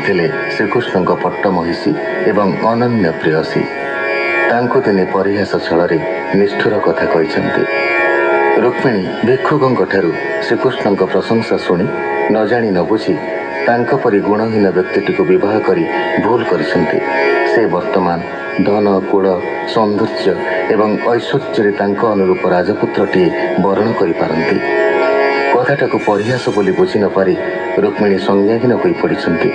थिले श्रीकृष्ण पट्ट महिषी एवं अनन्य प्रेयसी। तांको दिने परिहास छल निष्ठुर कथा कहते। रुक्मिणी भिक्षुकों ठारू श्रीकृष्ण प्रशंसा शुणी न जानी न बुझी तांको परि गुणहीन व्यक्ति को विवाह करी भूल करिसेंते। से वर्तमान धन कुल सौंदर्य एवं ऐश्वर्य तांको अनुरूप राजपुत्रटी वरण करि पारंती। कथाटाकू परिहास बोली बुझी न पारी रुक्मिणी संज्ञाहीन होई पड़िछंती।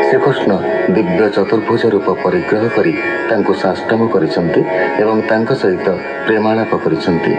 श्रीकृष्ण दिव्य चतुर्भुज रूप परिग्रह करी तांको साष्टांग करिछंती एवं तांको सहित प्रेमालाप करिछंती।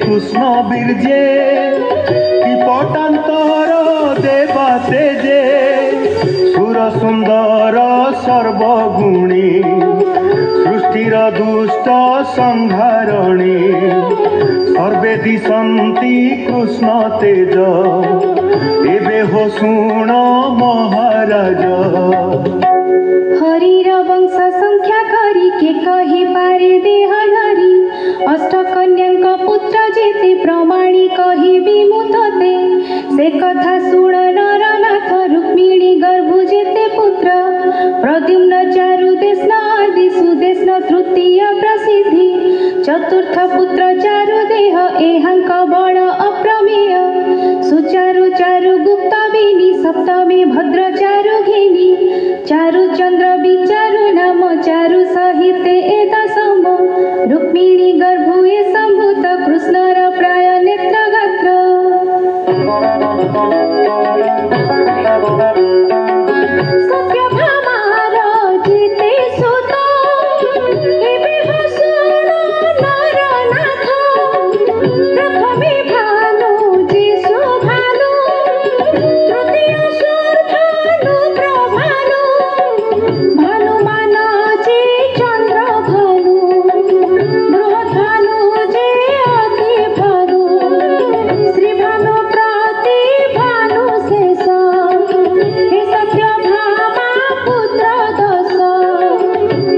कृष्ण बीर्जे कि पटांतर देवा तेजे सुर सुंदर सर्वगुणी सृष्टिर दुष्ट संहारणी सर्वे दिशंती कृष्ण तेज एबे हो सुण महाराज। हरिर वंश संख्या करी के कही पारे देह धरी अष्टकन्यांक पुत्र जेते प्रमाणी कही विमुतते से कथा सुण नरनाथ रुक्मिणी गर्भ जेते पुत्र प्रद्युम्न चारुदेशन आदि सुदेशन तृतीय प्रसिद्धि चतुर्थ पुत्र चारुदेह एहांक बड़ अप्रमेय सुचारु चारु गुप्त बेनी सप्तमे भद्र चारु घेनी चारु चंद्र विचारु नाम चारु सहित एदशम रुक्मिणी गर्भुए संभूत कृष्णर प्राय नेत्र गात्र। सत्यभामार जेते सुत एबे हो सुण नरनाथ प्रथमे भानु जे सुभानु तृतीय सुरभानु प्रभानु भानुमान जे चंद्र भानु बृहत् भानु जे अति भानु श्री भानु प्रति भानु शेष हे सत्यभामा पुत्र दश।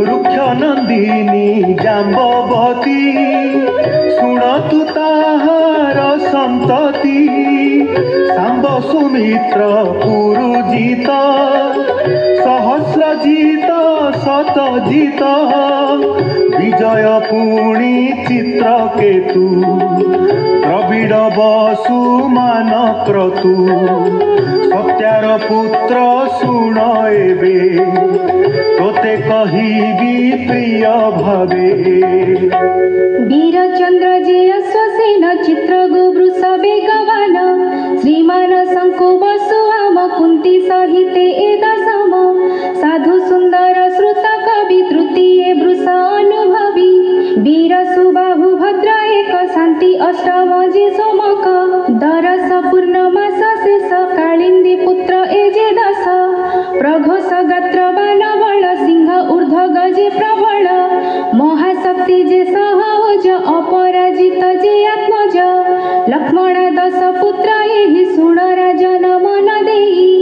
रुक्ष नंदिनी जाम्बवती शुणतु ताहार संतति सांब सुमित्र पुरुजित सहस्रजित शतजित विजय पुणी चित्रकेतु प्रवीण वसु मान क्रतु सत्यार पुत्र शुण एबे तोते कहिबी प्रिय भावे। वीरचंद्र जे अश्वसेन चित्रगु वृषभे गवान श्रीमान शंकु वसुआम कुंती सहिते एदशम साधु सुंदर श्रुत कवि तृतीय वृष अनुभवी वीर सुबाहु भद्र एक शांति अष्टम जे सोमक दरस पूर्णमास शेष कालिंदी पुत्र एजे दश प्रघोष गात्र बाण बल सिंह ऊर्ध्व गजे प्रबल महाशक्ति जे सहज अपराजित जे आत्मज लक्ष्मण दश पुत्र एहि सुण राजन मन देई।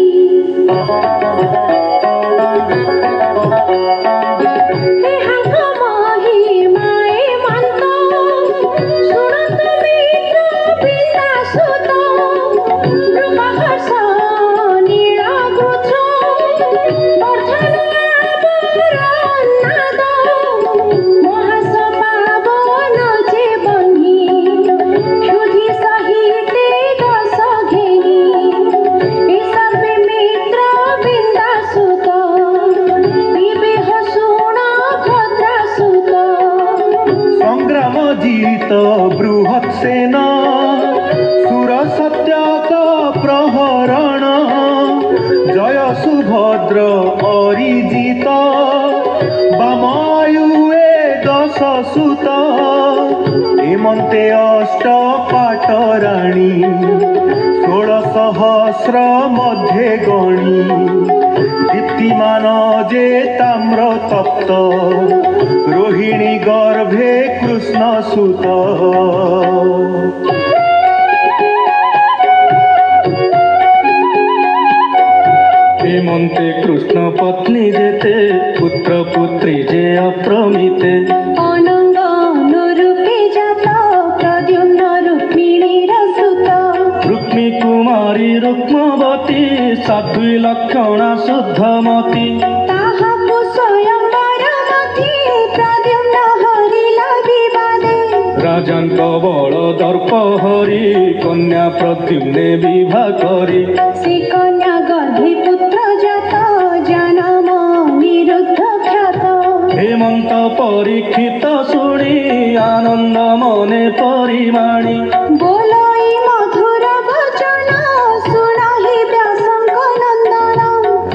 बृहत् सेना सुर सत्यक प्रहरण भद्र अरिजित बामायुए दश सुत हेमन्ते अष्ट पाटराणी 16 सहस्र मध्ये गणी दीप्तिमान जे ताम्र तप्त रोहिणी गर्भे कृष्ण सुत हेमन्ते कृष्ण पत्नी जेते पुत्र पुत्री जे अप्रमिते अनंग अनुरूपे जात प्रद्युम्न रुक्मिणीर सुत रुक्मी कुमारी रुक्मवती साध्वी लक्षणा शुद्धमती ताहाकु स्वयंवर मध्ये प्रद्युम्न हरिला विवादे राजांक बल दर्प हरि कन्या प्रद्युम्ने विवाह करी से कन्या गर्भे पुत्र जात जानम निरुद्ध ख्यात हेमंत परीक्षित शुणी आनंद मने परिमाणी बोलाई मधुर वचन सुनाहि व्यासंक नंदन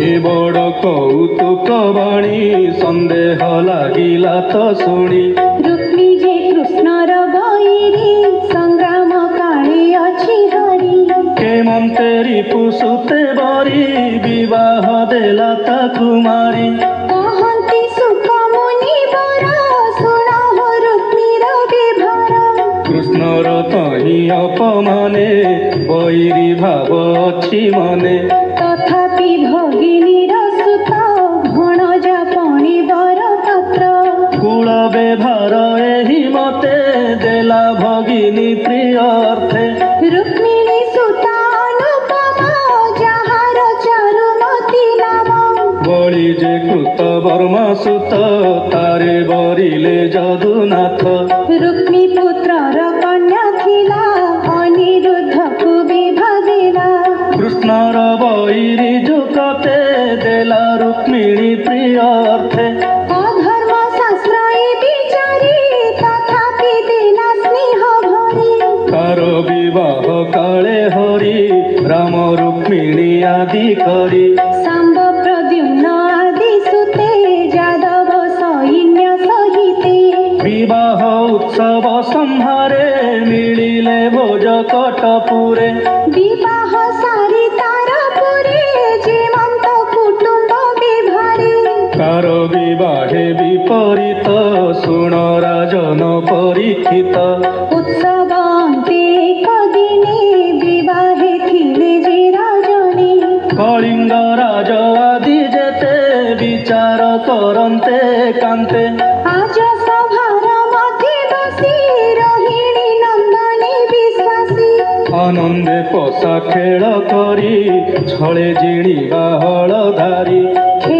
ए बड़ कौतुक बाणी संदेह लागिला तो शुणी रुक्मी जे कृष्णर बैरी संग्राम काळे अछि हरि हेमंते रिपुसुते बरी विवाह देला ता कुमारी कहन्ति सुख मुनि वर सुनहो रुक्मीर विभर कृष्णर तहि अपमाने बैरी भाव अछि मने तथापि भगिनीर सुत भणजा पणि वर पात्र कुल व्यवहार एहि मते देला भगिनी प्रियर्थे रुक्मिणी सुता अनुपमा जाहार चारुमती नाम बळी जे कृत वर्मा सुत तारे बरिले जदुनाथ रुक्मी पुत्रर कन्या थिला अनिरुद्धकु विवाह देला कृष्णर बैरी जुकते देला रुक्मिणी प्रियर्थे अधर्म शास्त्र विचारी तथापि देला स्नेह भरी तार विवाह काले हरि राम रुक्मिणी आदि करी सांब प्रद्युम्न आदि सुते जादव सैन्य सहिते विवाह उत्सव संहारे मिलिले भोज कटपुरे विवाह सारी तारपुरे जेमंत कुटुंब विभारे कार विवाहे विपरीत शुण राजन परीक्षित उत्सव अन्ते एक दिने विवाहे थिले जे राजने कलिंग राज आदि जेते विचार करन्ते कान्ते आज सभार मध्ये बसी रोहिणी नंदनी विश्वासी आनंदे पशा खेल करी छळे जिणिबा हळधारी खेल